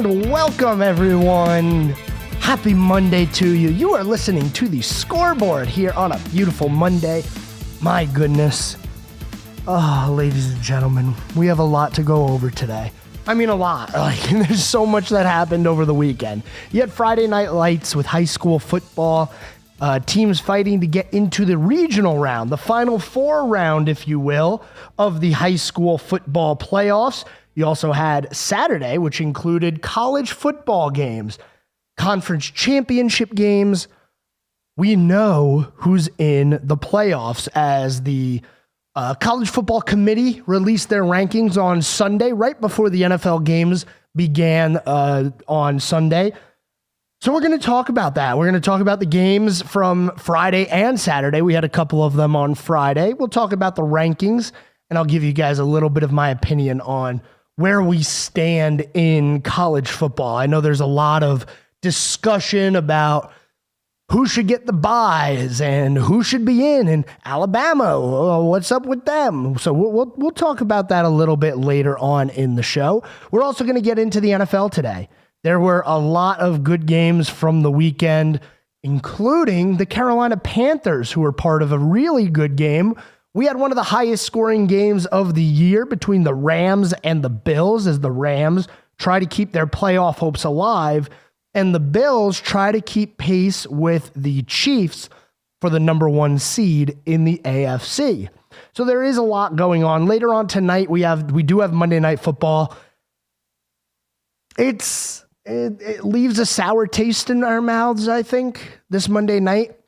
And welcome, everyone. Happy Monday to you. You are listening to the Scoreboard here on a beautiful Monday. My goodness. Oh, ladies and gentlemen, we have a lot to go over today. I mean, a lot. There's so much that happened over the weekend. You had Friday Night Lights with high school football, teams fighting to get into the regional round, the Final Four round, if you will, of the high school football playoffs. You also had Saturday, which included college football games, conference championship games. We know who's in the playoffs as the College Football Committee released their rankings on Sunday, right before the NFL games began on Sunday. So we're going to talk about that. We're going to talk about the games from Friday and Saturday. We had a couple of them on Friday. We'll talk about the rankings, and I'll give you guys a little bit of my opinion on where we stand in college football. I know there's a lot of discussion about who should get the buys and who should be in, and Alabama, what's up with them? So we'll talk about that a little bit later on in the show. We're also going to get into the NFL today. There were a lot of good games from the weekend, including the Carolina Panthers, who were part of a really good game. We had one of the highest scoring games of the year between the Rams and the Bills, as the Rams try to keep their playoff hopes alive, and the Bills try to keep pace with the Chiefs for the number one seed in the AFC. So there is a lot going on. Later on tonight, we do have Monday Night Football. It leaves a sour taste in our mouths, I think, this Monday night.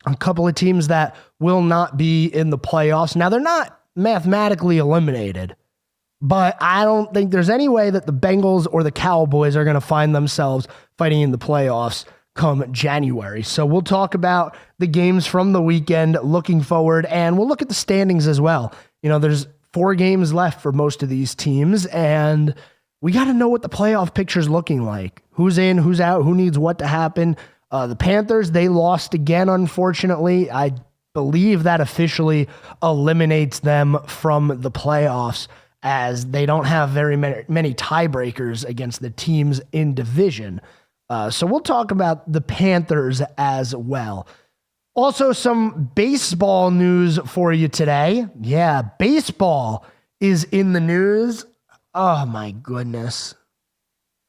A couple of teams that will not be in the playoffs. Now, they're not mathematically eliminated, but I don't think there's any way that the Bengals or the Cowboys are going to find themselves fighting in the playoffs come January. So we'll talk about the games from the weekend looking forward, and we'll look at the standings as well. You know, there's 4 games left for most of these teams, and we got to know what the playoff picture is looking like. Who's in, who's out, who needs what to happen. The Panthers, they lost again, unfortunately. I believe that officially eliminates them from the playoffs, as they don't have very many tiebreakers against the teams in division. So we'll talk about the Panthers as well. Also, some baseball news for you today. Yeah, baseball is in the news. Oh, my goodness.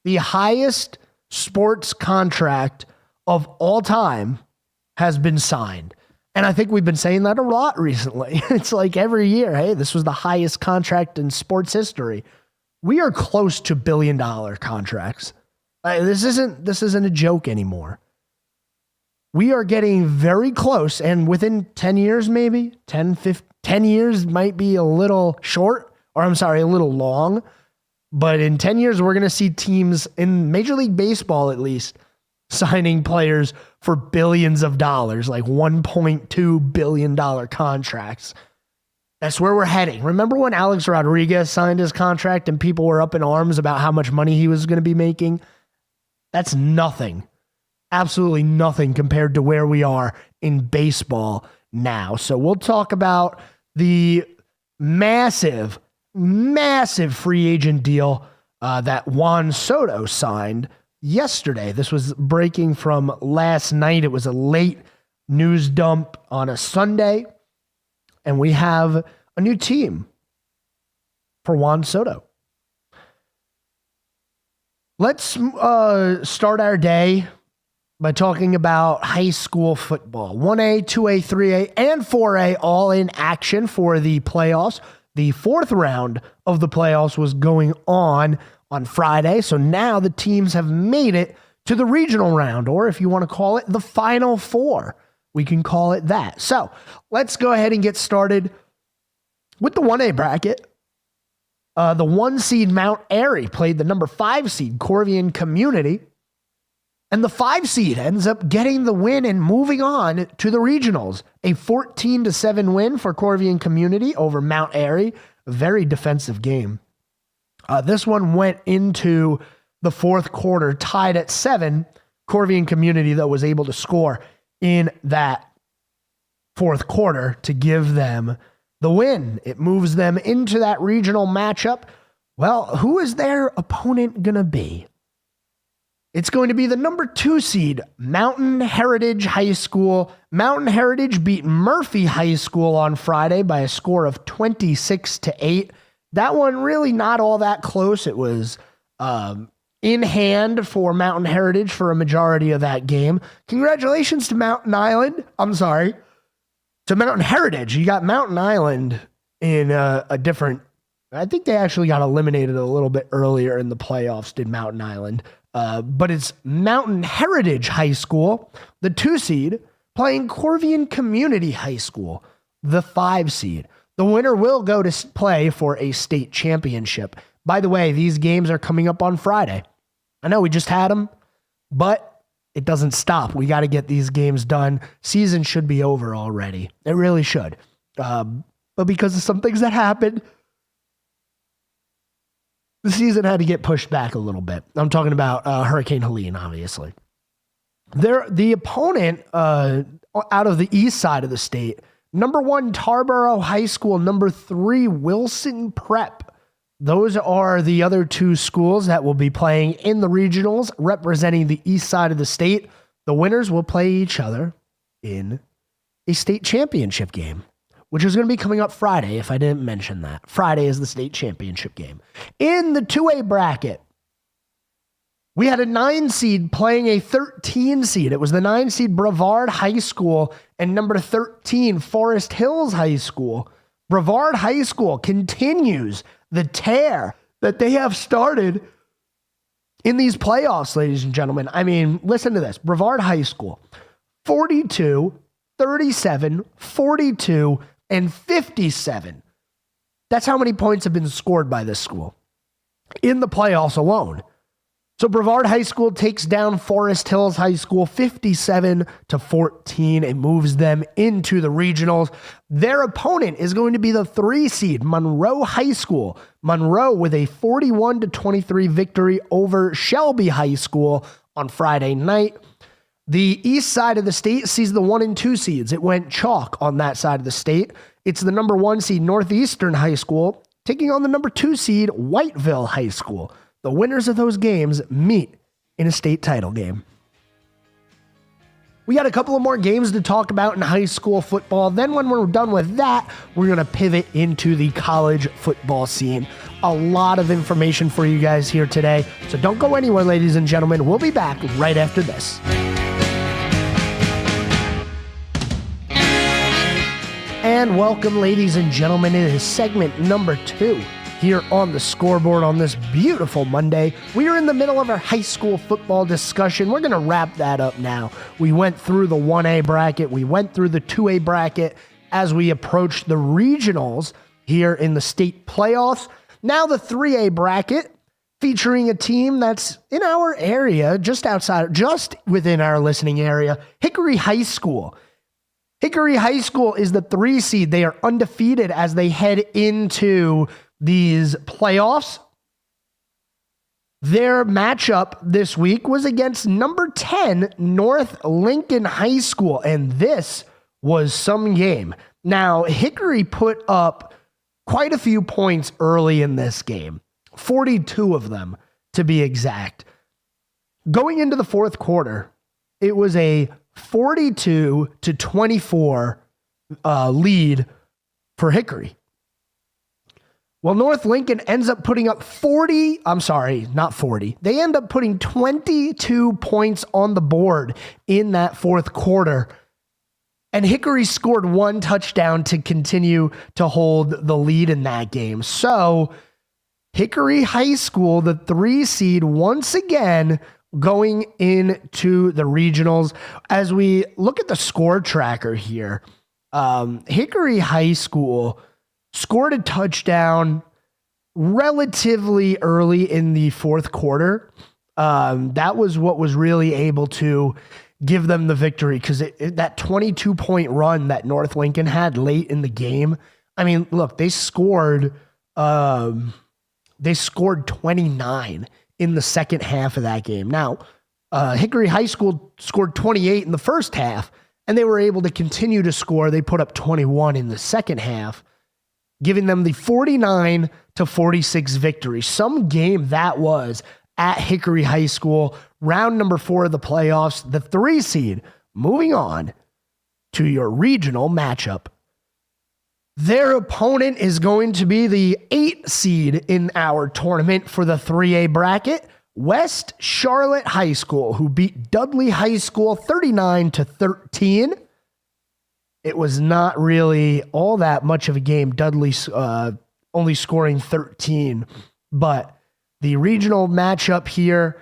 The highest sports contract of all time has been signed. And I think we've been saying that a lot recently. It's like every year, hey, this was the highest contract in sports history. We are close to $1 billion contracts. This isn't a joke anymore. We are getting very close, and within 10 years, maybe 10 years might be a little short, or I'm sorry, a little long. But in 10 years, we're going to see teams in Major League Baseball, at least, signing players for billions of dollars, like $1.2 billion contracts. That's where we're heading. Remember when Alex Rodriguez signed his contract and people were up in arms about how much money he was going to be making? That's nothing. Absolutely nothing compared to where we are in baseball now. So we'll talk about the massive free agent deal that Juan Soto signed yesterday. This was breaking from last night. It was a late news dump on a Sunday, and we have a new team for Juan Soto. Let's start our day by talking about high school football. 1A, 2A, 3A, and 4A all in action for the playoffs. The 4th round of the playoffs was going on Friday, so now the teams have made it to the regional round, or if you want to call it the Final Four, we can call it that. So let's go ahead and get started with the 1A bracket. The 1 seed Mount Airy played the number 5 seed Corvian Community, and the 5 seed ends up getting the win and moving on to the regionals. A 14-7 win for Corvian Community over Mount Airy. A very defensive game. This one went into the 4th quarter tied at 7. Corvian Community, though, was able to score in that 4th quarter to give them the win. It moves them into that regional matchup. Well, who is their opponent going to be? It's going to be the number 2 seed, Mountain Heritage High School. Mountain Heritage beat Murphy High School on Friday by a score of 26-8. That one really not all that close. It was in hand for Mountain Heritage for a majority of that game. Congratulations to Mountain Heritage. You got Mountain Island in a different, I think they actually got eliminated a little bit earlier in the playoffs, did Mountain Island. But it's Mountain Heritage High School, the 2 seed, playing Corvian Community High School, the 5 seed. The winner will go to play for a state championship. By the way, these games are coming up on Friday. I know we just had them, but it doesn't stop. We got to get these games done. Season should be over already. It really should. But because of some things that happened, the season had to get pushed back a little bit. I'm talking about Hurricane Helene, obviously. The opponent out of the east side of the state, number 1, Tarboro High School, number 3, Wilson Prep. Those are the other 2 schools that will be playing in the regionals representing the east side of the state. The winners will play each other in a state championship game, which is going to be coming up Friday, if I didn't mention that. Friday is the state championship game. In the 2A bracket, we had a 9 seed playing a 13 seed. It was the 9 seed Brevard High School and number 13 Forest Hills High School. Brevard High School continues the tear that they have started in these playoffs, ladies and gentlemen. I mean, listen to this. Brevard High School, 42, 37, 42, and 57. That's how many points have been scored by this school in the playoffs alone. So Brevard High School takes down Forest Hills High School 57-14 and moves them into the regionals. Their opponent is going to be the 3 seed Monroe High School. Monroe with a 41-23 victory over Shelby High School on Friday night. The east side of the state sees the 1 and 2 seeds. It went chalk on that side of the state. It's the number 1 seed Northeastern High School taking on the number 2 seed Whiteville High School. The winners of those games meet in a state title game. We got a couple of more games to talk about in high school football. Then when we're done with that, we're going to pivot into the college football scene. A lot of information for you guys here today. So don't go anywhere, ladies and gentlemen. We'll be back right after this. And welcome, ladies and gentlemen. It is segment number 2 here on the Scoreboard on this beautiful Monday. We are in the middle of our high school football discussion. We're going to wrap that up now. We went through the 1A bracket. We went through the 2A bracket as we approached the regionals here in the state playoffs. Now the 3A bracket featuring a team that's in our area, just within our listening area, Hickory High School. Hickory High School is the 3 seed. They are undefeated as they head into these playoffs. Their matchup this week was against number 10 North Lincoln High School, and this was some game. Now, Hickory put up quite a few points early in this game, 42 of them to be exact. Going into the fourth quarter, it was a 42-24 lead for Hickory. Well, North Lincoln ends up putting up they end up putting 22 points on the board in that fourth quarter. And Hickory scored 1 touchdown to continue to hold the lead in that game. So Hickory High School, the 3 seed, once again going into the regionals. As we look at the score tracker here, Hickory High School scored a touchdown relatively early in the fourth quarter. That was what was really able to give them the victory, because that 22-point run that North Lincoln had late in the game. I mean, look, they scored 29 in the second half of that game. Now, Hickory High School scored 28 in the first half, and they were able to continue to score. They put up 21 in the second half, giving them the 49-46 victory. Some game that was. at Hickory High School. Round number 4 of the playoffs. The 3 seed moving on to your regional matchup. Their opponent is going to be the 8 seed in our tournament for the 3A bracket, West Charlotte High School, who beat Dudley High School 39-13. It was not really all that much of a game. Dudley only scoring 13, but the regional matchup here,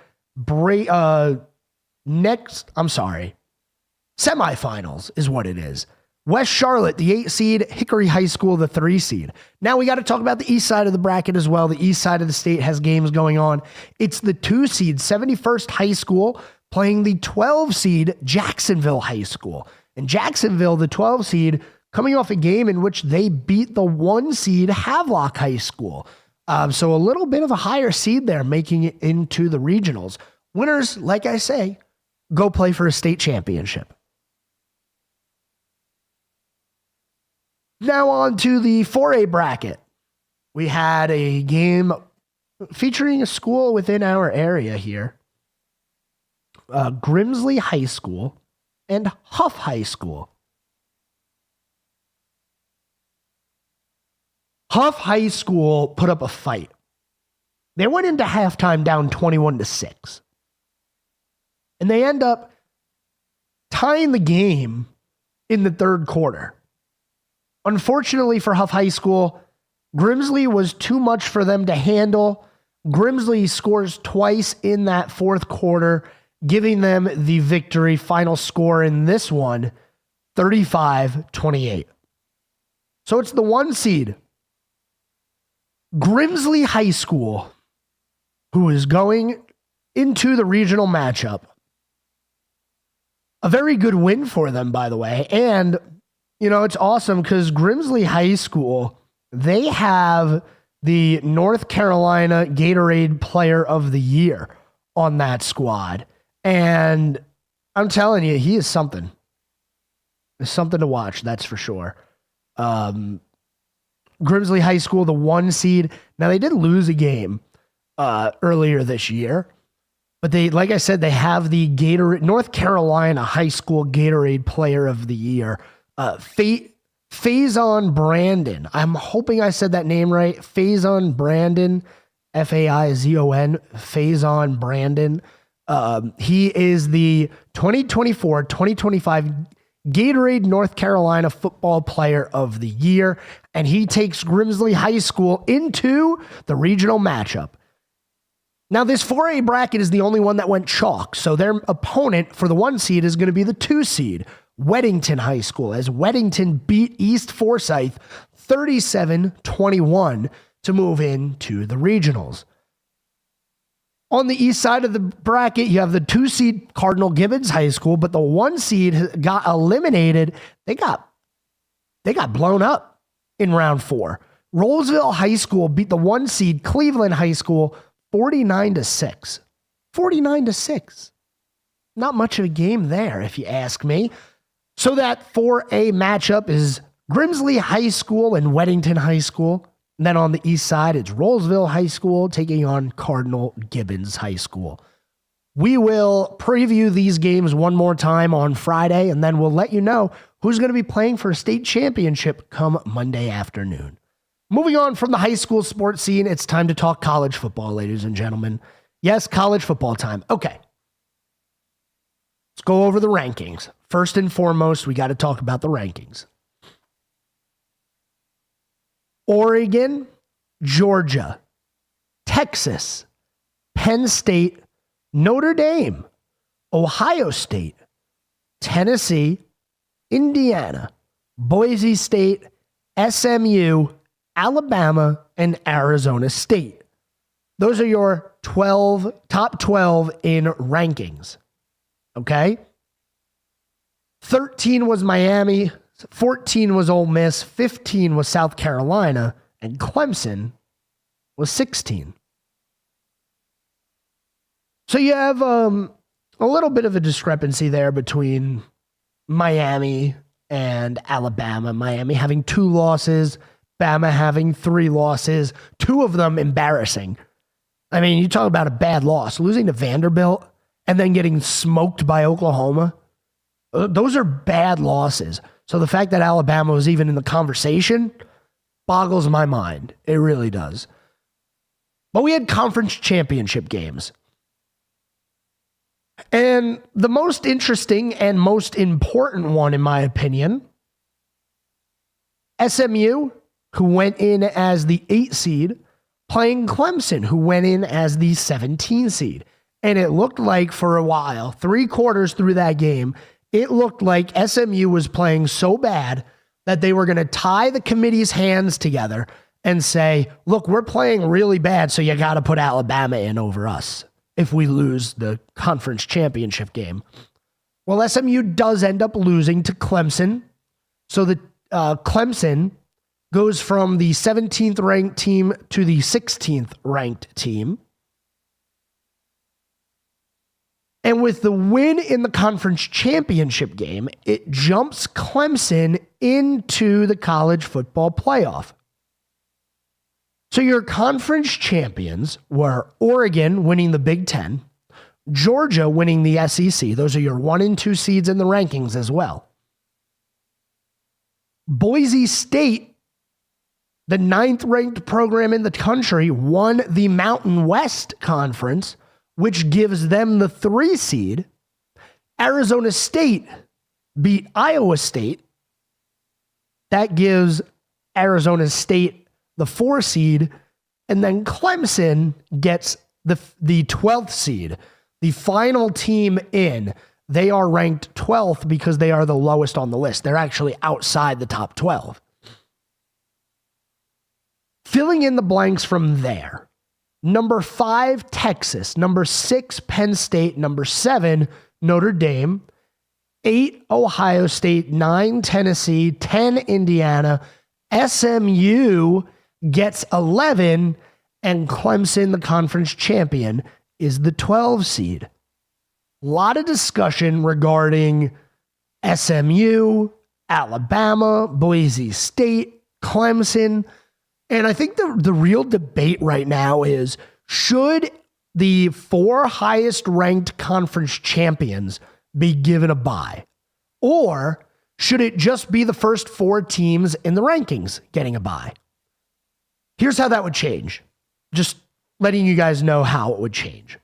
semifinals is what it is. West Charlotte, the 8 seed, Hickory High School, the 3 seed. Now we got to talk about the east side of the bracket as well. The east side of the state has games going on. It's the 2 seed, 71st High School, playing the 12 seed, Jacksonville High School. And Jacksonville, the 12 seed, coming off a game in which they beat the 1 seed, Havelock High School. So a little bit of a higher seed there, making it into the regionals. Winners, like I say, go play for a state championship. Now on to the 4A bracket. We had a game featuring a school within our area here. Grimsley High School and Huff High School. Huff High School put up a fight. They went into halftime down 21-6. And they end up tying the game in the third quarter. Unfortunately for Huff High School, Grimsley was too much for them to handle. Grimsley scores twice in that fourth quarter, giving them the victory. Final score in this one, 35-28. So it's the 1 seed, Grimsley High School, who is going into the regional matchup. A very good win for them, by the way. And, you know, it's awesome because Grimsley High School, they have the North Carolina Gatorade Player of the Year on that squad. And I'm telling you, he is something. It's something to watch, that's for sure. Grimsley High School, the 1 seed. Now, they did lose a game earlier this year. But they, like I said, they have the North Carolina High School Gatorade Player of the Year. Faison Brandon. I'm hoping I said that name right. Faison Brandon. Faizon. Faison Brandon. He is the 2024-2025 Gatorade North Carolina Football Player of the Year. And he takes Grimsley High School into the regional matchup. Now, this 4A bracket is the only one that went chalk, so their opponent for the 1 seed is going to be the 2 seed, Weddington High School, as Weddington beat East Forsyth 37-21 to move into the regionals. On the east side of the bracket, you have the 2 seed Cardinal Gibbons High School, but the 1 seed got eliminated. They got blown up in round 4. Rollsville High School beat the 1 seed Cleveland High School 49-6. 49-6. Not much of a game there, if you ask me. So that 4A matchup is Grimsley High School and Weddington High School. And then on the east side, it's Rollsville High School taking on Cardinal Gibbons High School. We will preview these games one more time on Friday, and then we'll let you know who's going to be playing for a state championship come Monday afternoon. Moving on from the high school sports scene, it's time to talk college football, ladies and gentlemen. Yes, college football time. Okay. Let's go over the rankings. First and foremost, we got to talk about the rankings. Oregon, Georgia, Texas, Penn State, Notre Dame, Ohio State, Tennessee, Indiana, Boise State, SMU, Alabama, and Arizona State. Those are your top 12 in rankings. Okay? 13 was Miami, 14 was Ole Miss, 15 was South Carolina, and Clemson was 16. So you have a little bit of a discrepancy there between Miami and Alabama. Miami having 2 losses, Bama having 3 losses, 2 of them embarrassing. I mean, you talk about a bad loss. Losing to Vanderbilt and then getting smoked by Oklahoma, those are bad losses. So the fact that Alabama was even in the conversation boggles my mind. It really does. But we had conference championship games. And the most interesting and most important one, in my opinion, SMU, who went in as the 8 seed, playing Clemson, who went in as the 17 seed. And it looked like for a while, 3 quarters through that game, it looked like SMU was playing so bad that they were going to tie the committee's hands together and say, look, we're playing really bad, so you got to put Alabama in over us if we lose the conference championship game. Well, SMU does end up losing to Clemson. So the Clemson goes from the 17th ranked team to the 16th ranked team. And with the win in the conference championship game, it jumps Clemson into the college football playoff. So your conference champions were Oregon winning the Big Ten, Georgia winning the SEC. Those are your 1 and 2 seeds in the rankings as well. Boise State, the 9th ranked program in the country, won the Mountain West Conference, which gives them the 3 seed. Arizona State beat Iowa State. That gives Arizona State the 4 seed. And then Clemson gets the 12th seed. The final team in, they are ranked 12th because they are the lowest on the list. They're actually outside the top 12. Filling in the blanks from there. Number 5, Texas. Number 6, Penn State. Number 7, Notre Dame. 8, Ohio State. 9, Tennessee. 10, Indiana. SMU gets 11, and Clemson, the conference champion, is the 12 seed. A lot of discussion regarding SMU, Alabama, Boise State, Clemson. And I think the real debate right now is, should the 4 highest ranked conference champions be given a bye? Or should it just be the first 4 teams in the rankings getting a bye? Here's how that would change. Just letting you guys know how it would change.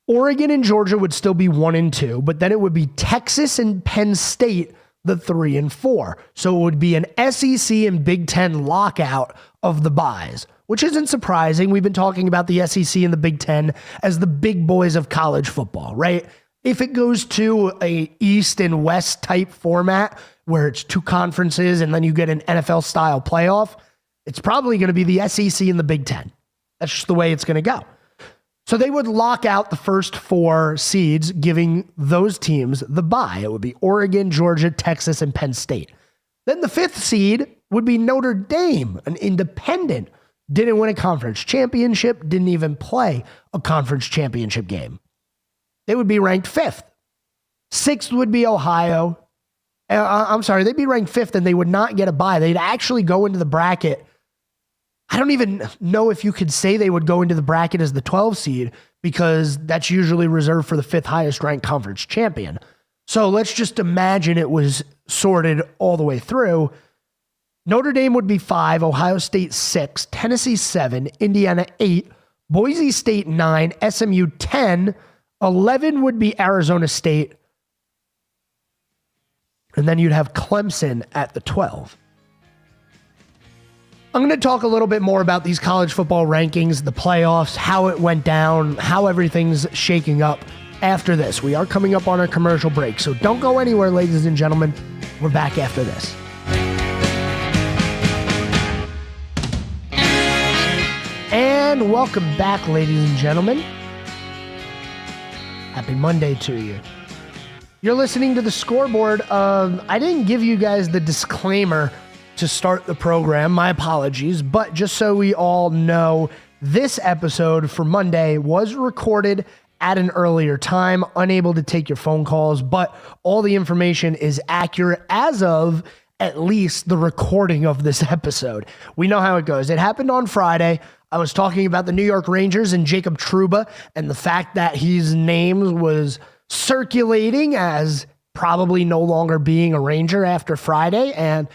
Oregon and Georgia would still be 1 and 2, but then it would be Texas and Penn State, the 3 and 4. So it would be an SEC and Big Ten lockout of the byes, which isn't surprising. We've been talking about the SEC and the Big Ten as the big boys of college football, right? If it goes to a East and West type format where it's 2 conferences and then you get an NFL style playoff, it's probably going to be the SEC and the Big Ten. That's just the way it's going to go. So they would lock out the first 4 seeds, giving those teams the bye. It would be Oregon, Georgia, Texas, and Penn State. Then the 5th seed would be Notre Dame, an independent. Didn't win a conference championship, didn't even play a conference championship game. They would be ranked 5th. 6th would be Ohio. They'd be ranked 5th and they would not get a bye. They'd actually go into the bracket. I don't even know if you could say they would go into the bracket as the 12 seed because that's usually reserved for the 5th highest ranked conference champion. So let's just imagine it was sorted all the way through. Notre Dame would be 5, Ohio State 6, Tennessee 7, Indiana 8, Boise State 9, SMU 10, 11 would be Arizona State, and then you'd have Clemson at the 12. I'm going to talk a little bit more about these college football rankings, the playoffs, how it went down, how everything's shaking up after this. We are coming up on our commercial break, so don't go anywhere, ladies and gentlemen. We're back after this. And welcome back, ladies and gentlemen. Happy Monday to you. You're listening to the Scoreboard. I didn't give you guys the disclaimer to start the program. My apologies. But just so we all know, this episode for Monday was recorded at an earlier time, unable to take your phone calls, but all the information is accurate as of at least the recording of this episode. We know how it goes. It happened on Friday. I was talking about the New York Rangers and Jacob Trouba and the fact that his name was circulating as probably no longer being a Ranger after Friday. And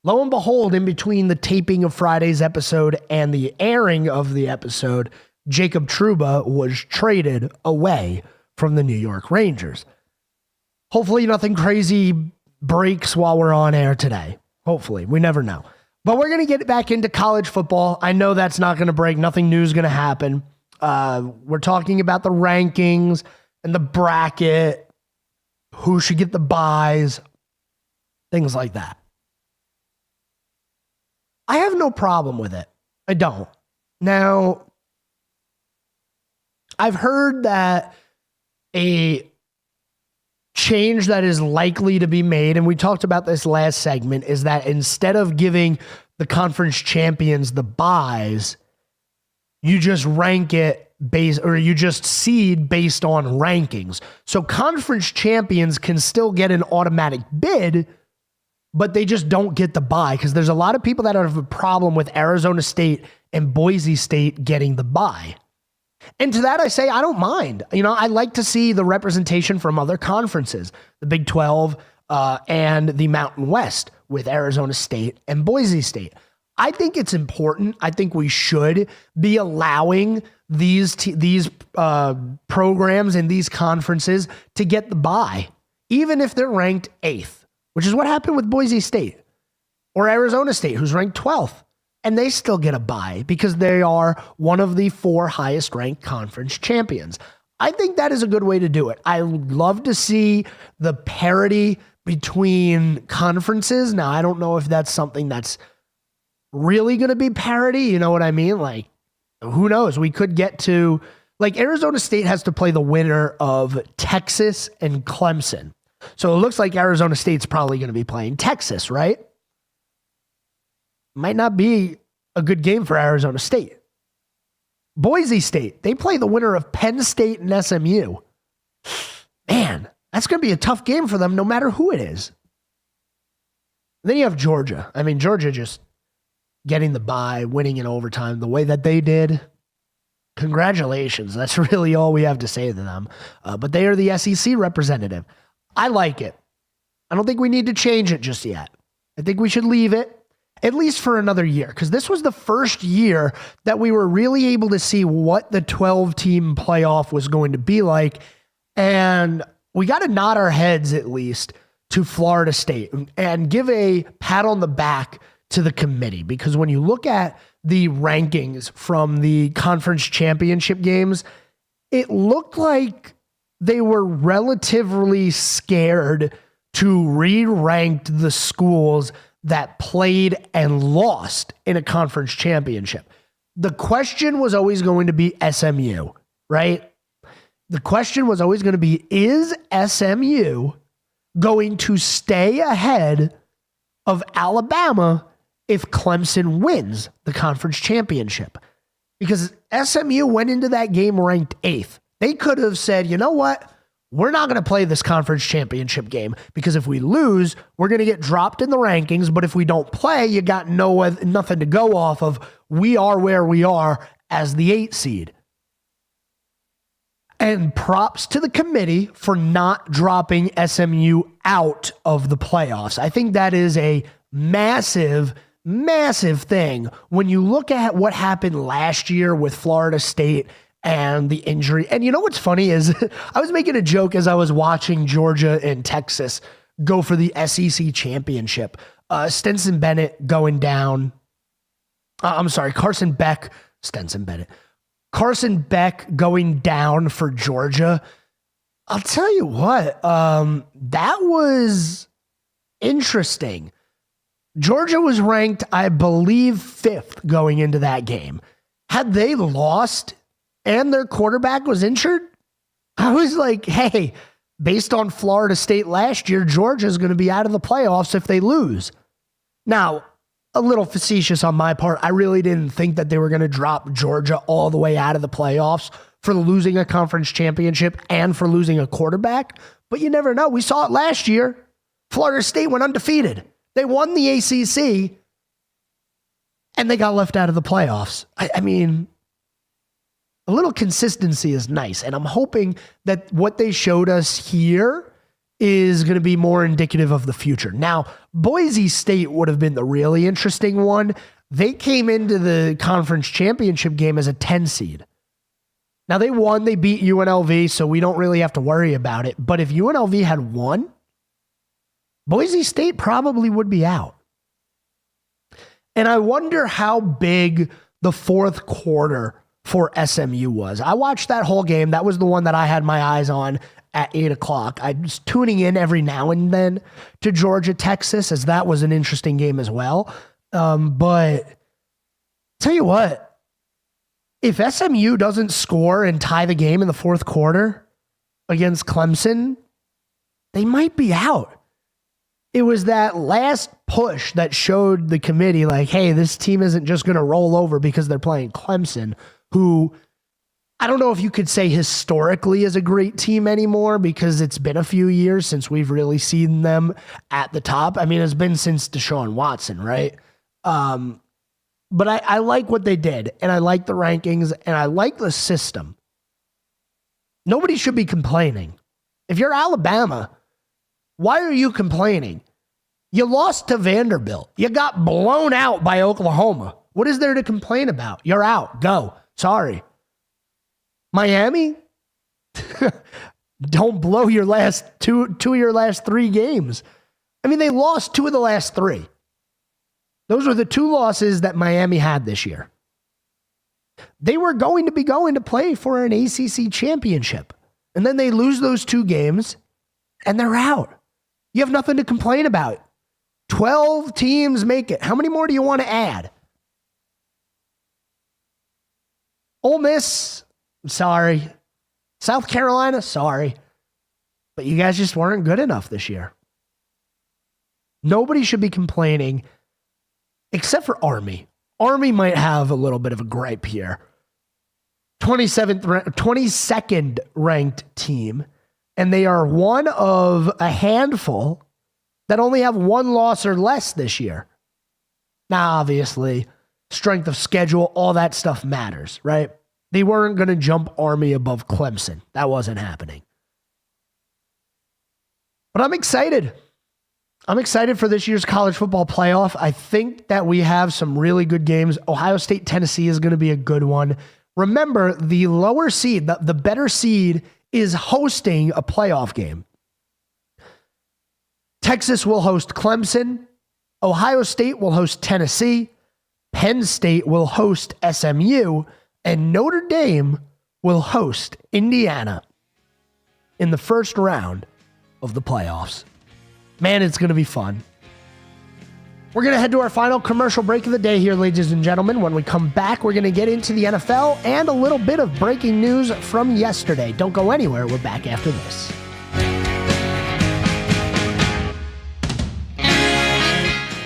lo and behold, in between the taping of Friday's episode and the airing of the episode, Jacob Trouba was traded away from the New York Rangers. Hopefully nothing crazy breaks while we're on air today. Hopefully. We never know. But we're going to get back into college football. I know that's not going to break. Nothing new is going to happen. We're talking about the rankings and the bracket, who should get the buys, things like that. I have no problem with it. I don't. Now, I've heard that a change that is likely to be made, and we talked about this last segment, is that instead of giving the conference champions the buys, you just rank it you just seed based on rankings. So conference champions can still get an automatic bid, but they just don't get the bye, because there's a lot of people that have a problem with Arizona State and Boise State getting the bye. And to that I say, I don't mind. I like to see the representation from other conferences, the Big 12 and the Mountain West with Arizona State and Boise State. I think it's important. I think we should be allowing these programs and these conferences to get the bye, even if they're ranked 8th, which is what happened with Boise State or Arizona State, who's ranked 12th. And they still get a bye because they are one of the 4 highest ranked conference champions. I think that is a good way to do it. I love to see the parity between conferences. Now, I don't know if that's something that's really going to be parity. You know what I mean? Like, who knows? We could get to, like, Arizona State has to play the winner of Texas and Clemson. So it looks like Arizona State's probably going to be playing Texas, right? Might not be a good game for Arizona State. Boise State, they play the winner of Penn State and SMU. Man, that's going to be a tough game for them no matter who it is. Then you have Georgia. I mean, Georgia just getting the bye, winning in overtime the way that they did. Congratulations. That's really all we have to say to them. But they are the SEC representative. I like it. I don't think we need to change it just yet. I think we should leave it, at least for another year, because this was the first year that we were really able to see what the 12-team playoff was going to be like. And we got to nod our heads at least to Florida State and give a pat on the back to the committee, because when you look at the rankings from the conference championship games, it looked like they were relatively scared to re-rank the schools that played and lost in a conference championship. The question was always going to be SMU, right? The question was always going to be, is SMU going to stay ahead of Alabama if Clemson wins the conference championship? Because SMU went into that game ranked 8th. They could have said, you know what? We're not going to play this conference championship game because if we lose, we're going to get dropped in the rankings. But if we don't play, you got nothing to go off of. We are where we are as the 8 seed. And props to the committee for not dropping SMU out of the playoffs. I think that is a massive, massive thing when you look at what happened last year with Florida State and the injury. And you know what's funny is I was making a joke as I was watching Georgia and Texas go for the SEC championship. Carson Beck, going down for Georgia. I'll tell you what, that was interesting. Georgia was ranked, I believe, 5th going into that game. Had they lost and their quarterback was injured, I was like, hey, based on Florida State last year, Georgia's going to be out of the playoffs if they lose. Now, a little facetious on my part. I really didn't think that they were going to drop Georgia all the way out of the playoffs for losing a conference championship and for losing a quarterback. But you never know. We saw it last year. Florida State went undefeated. They won the ACC. and they got left out of the playoffs. I mean, a little consistency is nice, and I'm hoping that what they showed us here is going to be more indicative of the future. Now, Boise State would have been the really interesting one. They came into the conference championship game as a 10 seed. Now, they won. They beat UNLV, so we don't really have to worry about it. But if UNLV had won, Boise State probably would be out. And I wonder how big the fourth quarter for SMU was. I watched that whole game. That was the one that I had my eyes on at 8 o'clock. I was tuning in every now and then to Georgia, Texas, as that was an interesting game as well. But tell you what, if SMU doesn't score and tie the game in the fourth quarter against Clemson, they might be out. It was that last push that showed the committee like, hey, this team isn't just going to roll over because they're playing Clemson, who I don't know if you could say historically is a great team anymore because it's been a few years since we've really seen them at the top. I mean, it's been since Deshaun Watson, right? But I like what they did, and I like the rankings, and I like the system. Nobody should be complaining. If you're Alabama, why are you complaining? You lost to Vanderbilt. You got blown out by Oklahoma. What is there to complain about? You're out. Go. Sorry. Miami? Don't blow your last two of your last 3 games. I mean, they lost 2 of the last 3. Those were the 2 losses that Miami had this year. They were going to play for an ACC championship. And then they lose those 2 games, and they're out. You have nothing to complain about. 12 teams make it. How many more do you want to add? Ole Miss, sorry. South Carolina, sorry. But you guys just weren't good enough this year. Nobody should be complaining except for Army. Army might have a little bit of a gripe here. 22nd ranked team, and they are one of a handful that only have 1 loss or less this year. Now, obviously, strength of schedule, all that stuff matters, right? They weren't going to jump Army above Clemson. That wasn't happening. But I'm excited. I'm excited for this year's college football playoff. I think that we have some really good games. Ohio State, Tennessee is going to be a good one. Remember, the lower seed, the better seed, is hosting a playoff game. Texas will host Clemson. Ohio State will host Tennessee. Penn State will host SMU. And Notre Dame will host Indiana in the first round of the playoffs. Man, it's going to be fun. We're going to head to our final commercial break of the day here, ladies and gentlemen. When we come back, we're going to get into the NFL and a little bit of breaking news from yesterday. Don't go anywhere. We're back after this.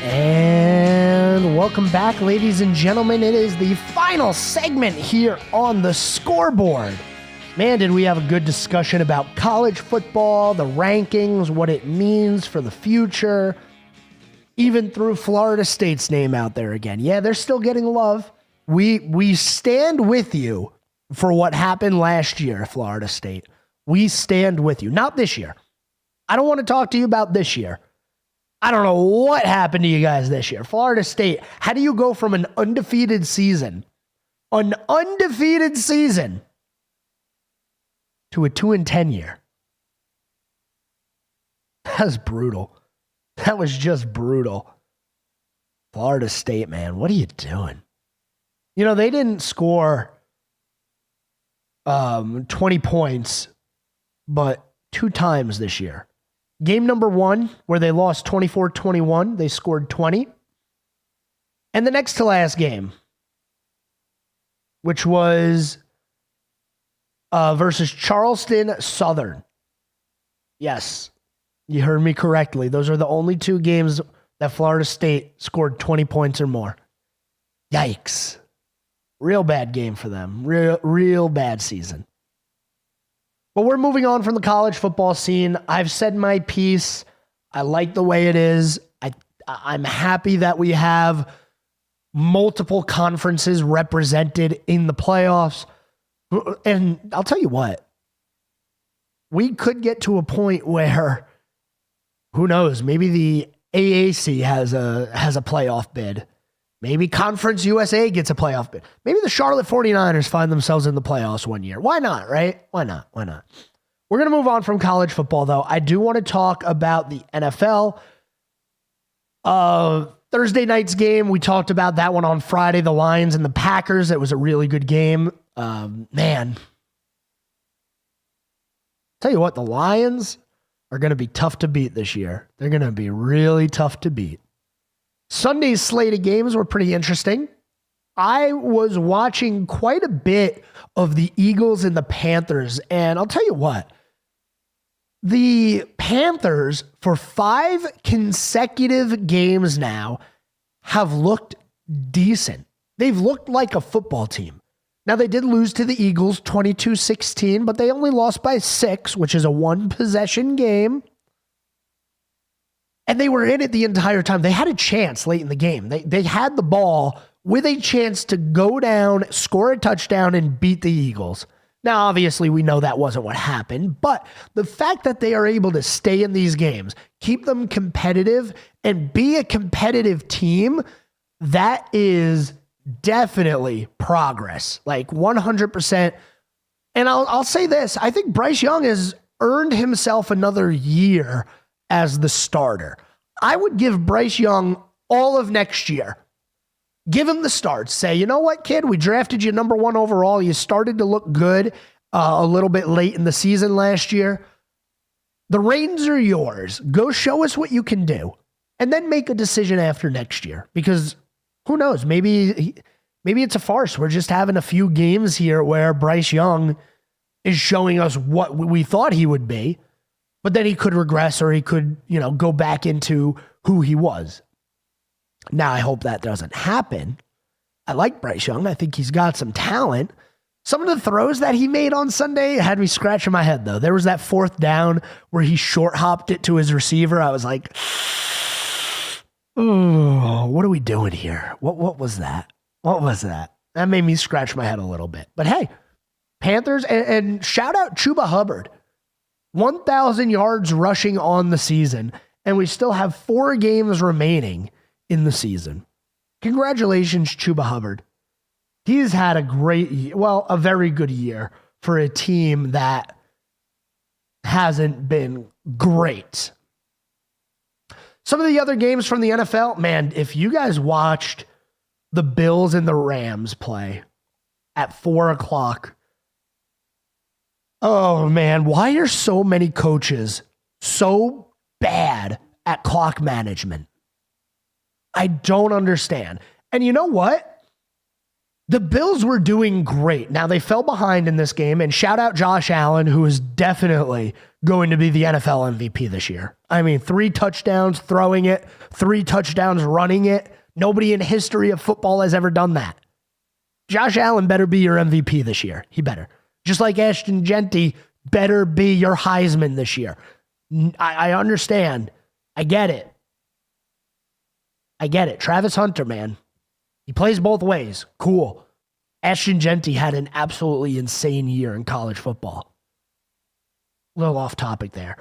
And welcome back, ladies and gentlemen. It is the final segment here on the Scoreboard. Man, did we have a good discussion about college football, the rankings, what it means for the future. Even threw Florida State's name out there again. Yeah, they're still getting love. We stand with you for what happened last year, Florida State. We stand with you. Not this year. I don't want to talk to you about this year. I don't know what happened to you guys this year. Florida State, how do you go from an undefeated season to a 2-10 year? That was brutal. That was just brutal. Florida State, man, what are you doing? You know, they didn't score 20 points, but 2 times this year. Game number 1, where they lost 24-21, they scored 20. And the next to last game, which was versus Charleston Southern. Yes, you heard me correctly. Those are the only 2 games that Florida State scored 20 points or more. Yikes. Real bad game for them. Real bad season. But we're moving on from the college football scene. I've said my piece. I like the way it is. I'm happy that we have multiple conferences represented in the playoffs. And I'll tell you what, we could get to a point where, who knows, maybe the AAC has a playoff bid. Maybe Conference USA gets a playoff bid. Maybe the Charlotte 49ers find themselves in the playoffs one year. Why not, right? Why not? We're going to move on from college football, though. I do want to talk about the NFL. Thursday night's game, we talked about that one on Friday, the Lions and the Packers. It was a really good game. Man. Tell you what, the Lions are going to be tough to beat this year. They're going to be really tough to beat. Sunday's slate of games were pretty interesting. I was watching quite a bit of the Eagles and the Panthers, and I'll tell you what, the Panthers, for 5 consecutive games now, have looked decent. They've looked like a football team. Now, they did lose to the Eagles 22-16, but they only lost by 6, which is a 1-possession game. And they were in it the entire time. They had a chance late in the game. They had the ball with a chance to go down, score a touchdown, and beat the Eagles. Now, obviously, we know that wasn't what happened, but the fact that they are able to stay in these games, keep them competitive, and be a competitive team, that is definitely progress. Like 100%. And I'll say this. I think Bryce Young has earned himself another year as the starter. I would give Bryce Young all of next year. Give him the start. Say, you know what, kid? We drafted you number 1 overall. You started to look good a little bit late in the season last year. The reins are yours. Go show us what you can do. And then make a decision after next year. Because who knows? Maybe it's a farce. We're just having a few games here where Bryce Young is showing us what we thought he would be. But then he could regress, or he could, go back into who he was. Now, I hope that doesn't happen. I like Bryce Young. I think he's got some talent. Some of the throws that he made on Sunday had me scratching my head, though. There was that 4th down where he short hopped it to his receiver. I was like, oh, what are we doing here? What was that? What was that? That made me scratch my head a little bit. But hey, Panthers, and shout out Chuba Hubbard. 1,000 yards rushing on the season, and we still have 4 games remaining in the season. Congratulations, Chuba Hubbard. He's had a very good year for a team that hasn't been great. Some of the other games from the NFL, man, if you guys watched the Bills and the Rams play at 4 o'clock, oh, man, why are so many coaches so bad at clock management? I don't understand. And you know what? The Bills were doing great. Now, they fell behind in this game, and shout out Josh Allen, who is definitely going to be the NFL MVP this year. I mean, 3 touchdowns throwing it, 3 touchdowns running it. Nobody in history of football has ever done that. Josh Allen better be your MVP this year. He better. Just like Ashton Genty better be your Heisman this year. I understand. I get it. Travis Hunter, man. He plays both ways. Cool. Ashton Genty had an absolutely insane year in college football. A little off topic there.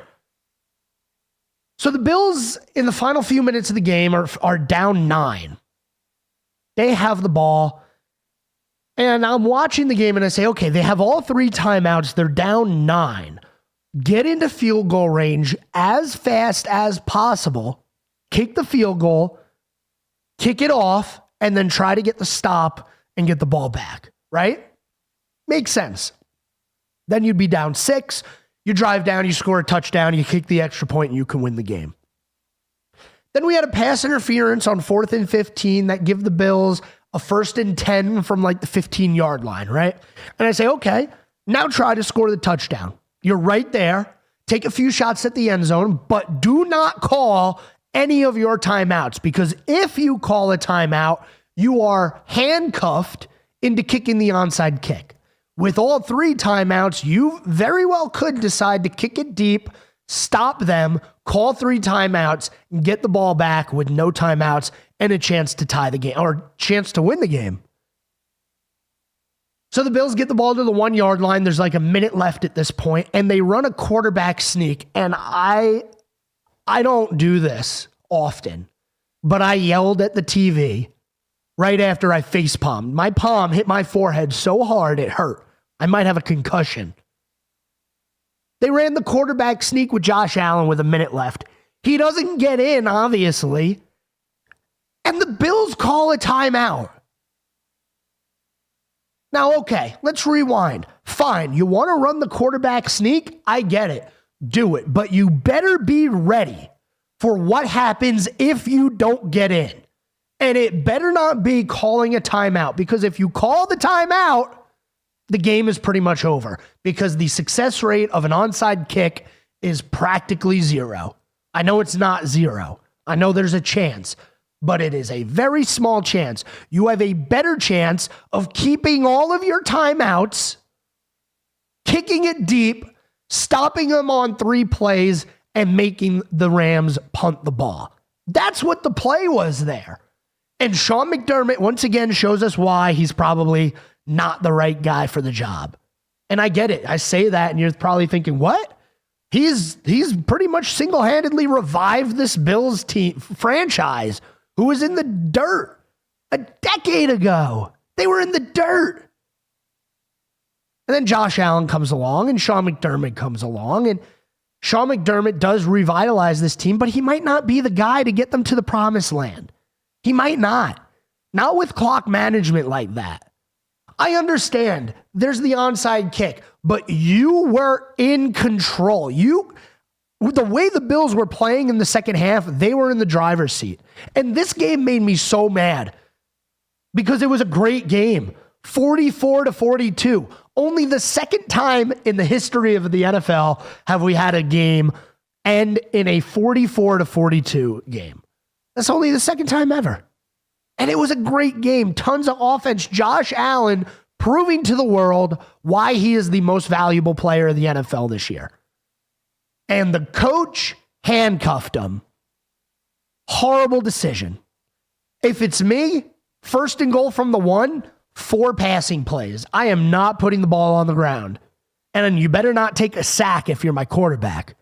So the Bills, in the final few minutes of the game, are down 9. They have the ball. And I'm watching the game and I say, okay, they have all 3 timeouts. They're down 9. Get into field goal range as fast as possible. Kick the field goal. Kick it off. And then try to get the stop and get the ball back. Right? Makes sense. Then you'd be down 6. You drive down. You score a touchdown. You kick the extra point and you can win the game. Then we had a pass interference on 4th and 15 that give the Bills a 1st and 10 from like the 15-yard line, right? And I say, okay, now try to score the touchdown. You're right there. Take a few shots at the end zone, but do not call any of your timeouts, because if you call a timeout, you are handcuffed into kicking the onside kick. With all 3 timeouts, you very well could decide to kick it deep, stop them, call 3 timeouts, and get the ball back with no timeouts and a chance to tie the game or chance to win the game. So the Bills get the ball to the 1 yard line. There's like a minute left at this point, and they run a quarterback sneak. And I don't do this often, but I yelled at the TV right after I face palmed. My palm hit my forehead so hard it hurt. I might have a concussion. They ran the quarterback sneak with Josh Allen with a minute left. He doesn't get in, obviously. And the Bills call a timeout. Now, okay, let's rewind. Fine, you want to run the quarterback sneak? I get it. Do it. But you better be ready for what happens if you don't get in. And it better not be calling a timeout, because if you call the timeout, the game is pretty much over, because the success rate of an onside kick is practically zero. I know it's not zero. I know there's a chance, but it is a very small chance. You have a better chance of keeping all of your timeouts, kicking it deep, stopping them on 3 plays, and making the Rams punt the ball. That's what the play was there. And Sean McDermott, once again, shows us why he's probably not the right guy for the job. And I get it. I say that, and you're probably thinking, what? He's pretty much single-handedly revived this Bills team franchise who was in the dirt a decade ago. They were in the dirt. And then Josh Allen comes along, and Sean McDermott comes along, and Sean McDermott does revitalize this team, but he might not be the guy to get them to the promised land. He might not. Not with clock management like that. I understand there's the onside kick, but you were in control. The way the Bills were playing in the second half, they were in the driver's seat. And this game made me so mad because it was a great game. 44-42. Only the second time in the history of the NFL have we had a game end in a 44-42 game. That's only the second time ever. And it was a great game. Tons of offense. Josh Allen proving to the world why he is the most valuable player of the NFL this year. And the coach handcuffed him. Horrible decision. If it's me, first and goal from the 1, 4 passing plays. I am not putting the ball on the ground. And you better not take a sack if you're my quarterback.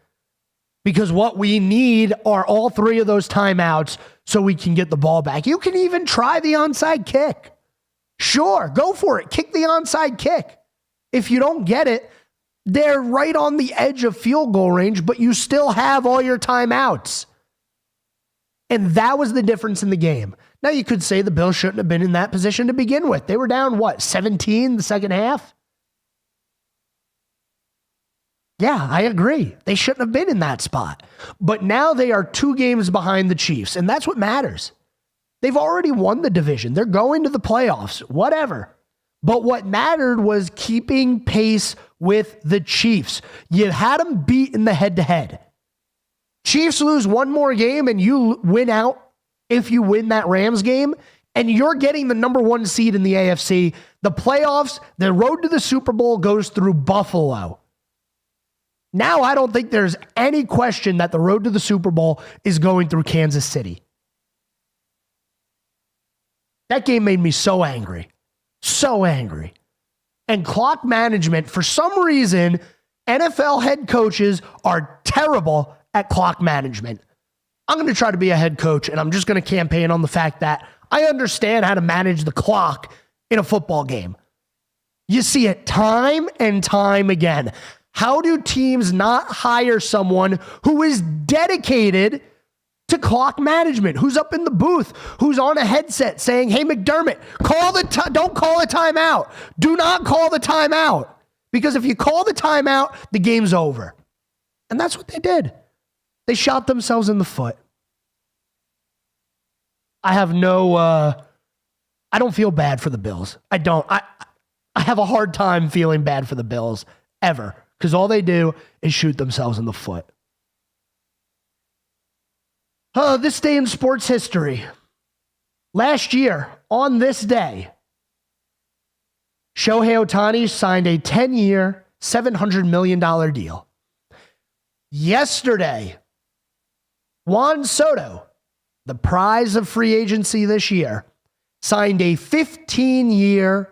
Because what we need are all 3 of those timeouts so we can get the ball back. You can even try the onside kick. Sure, go for it. Kick the onside kick. If you don't get it, they're right on the edge of field goal range, but you still have all your timeouts. And that was the difference in the game. Now, you could say the Bills shouldn't have been in that position to begin with. They were down, 17 the second half? Yeah, I agree. They shouldn't have been in that spot. But now they are 2 games behind the Chiefs, and that's what matters. They've already won the division. They're going to the playoffs, whatever. But what mattered was keeping pace with the Chiefs. You had them beat in the head-to-head. Chiefs lose 1 more game, and you win out if you win that Rams game, and you're getting the number 1 seed in the AFC. The playoffs, the road to the Super Bowl goes through Buffalo. Now I don't think there's any question that the road to the Super Bowl is going through Kansas City. That game made me so angry. So angry. And clock management, for some reason, NFL head coaches are terrible at clock management. I'm going to try to be a head coach, and I'm just going to campaign on the fact that I understand how to manage the clock in a football game. You see it time and time again. How do teams not hire someone who is dedicated to clock management, who's up in the booth, who's on a headset saying, hey, McDermott, don't call a timeout. Do not call the timeout. Because if you call the timeout, the game's over. And that's what they did. They shot themselves in the foot. I don't feel bad for the Bills. I don't. I have a hard time feeling bad for the Bills ever. Because all they do is shoot themselves in the foot. This day in sports history. Last year, on this day, Shohei Ohtani signed a 10-year, $700 million deal. Yesterday, Juan Soto the prize of free agency this year, signed a 15-year,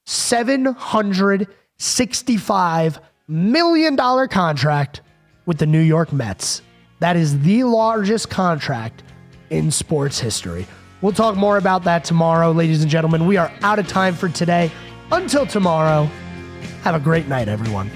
$765 million contract with the New York Mets. That is the largest contract in sports history. We'll talk more about that tomorrow, ladies and gentlemen. We are out of time for today. Until tomorrow, have a great night, everyone.